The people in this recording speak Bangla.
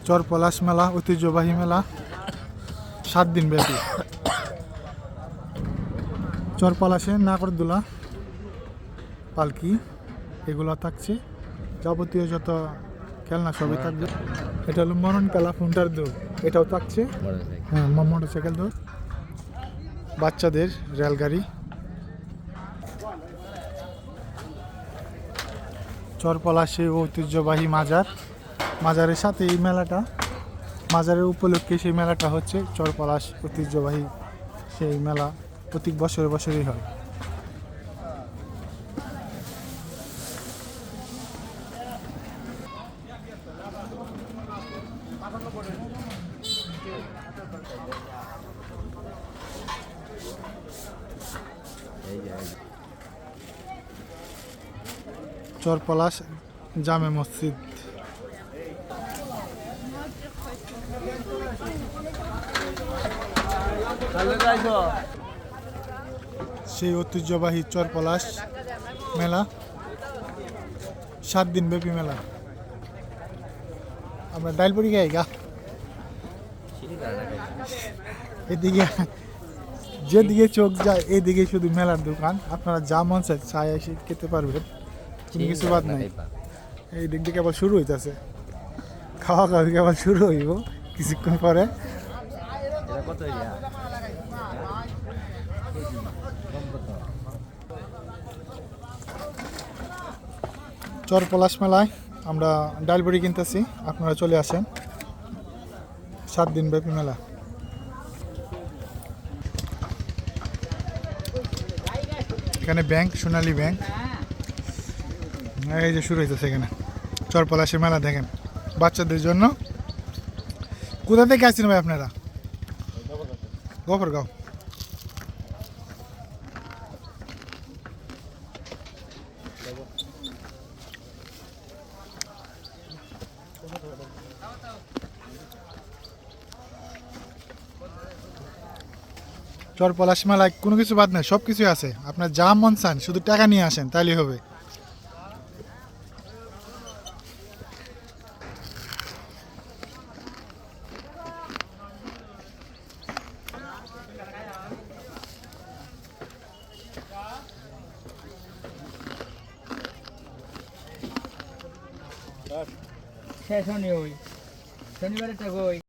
চরপলাশ মেলা ঐতিহ্যবাহী মেলা 7 দিন ব্যাপী। চরপলাশে নাগরদোলা, পালকি এগুলো থাকছে, যাবতীয় যত খেলনা সবই থাকবে। এটা হলো মরণ খেলা, ফুন্টার দৌড় এটাও থাকছে। হ্যাঁ, মোটরসাইকেল দৌড়, বাচ্চাদের রেলগাড়ি। চরপলাশে ঐতিহ্যবাহী মাজার, মাজারের সাথে এই মেলাটা, মাজারের উপলক্ষে সেই মেলাটা হচ্ছে। চরপলাশ ঐতিহ্যবাহী সেই মেলা প্রতি বছরে বছরই হয়। চরপলাশ জামে মসজিদ। সেই ঐতিহ্যবাহী চরপলাশ মেলা 7 দিন ব্যাপী মেলা। আমরা ডাইলপুরি গাই গা, এদিকে যেদিকে চোখ যায় এদিকে শুধু মেলার দোকান। আপনারা যা মন চায় চায় এসে খেতে পারবেন, কোনো কিছু বাদ নাই। এই দিক দিয়ে কেবল শুরু হইতেছে, খাওয়া খাওয়া কেবল শুরু হইব কিছুক্ষণ পরে। চরপলাশ মেলায় আমরা ডালবড়ি কিনতেছি, আপনারা চলে আসেন। 7 দিন ব্যাপী মেলা। এখানে ব্যাংক, সোনালী ব্যাংক, এই যে শুরু হইতেছে এখানে চরপলাশের মেলা। দেখেন বাচ্চাদের জন্য। কোথা থেকে আসছেন ভাই আপনারা? গফরগাঁও। চরপলাশ মেলায় কোনো কিছু বাদ নাই, সব কিছুই আছে। আপনার যা মন চান শুধু টাকা নিয়ে আসেন তাইলেই হবে। শেষ হয়নি ওই শনিবারে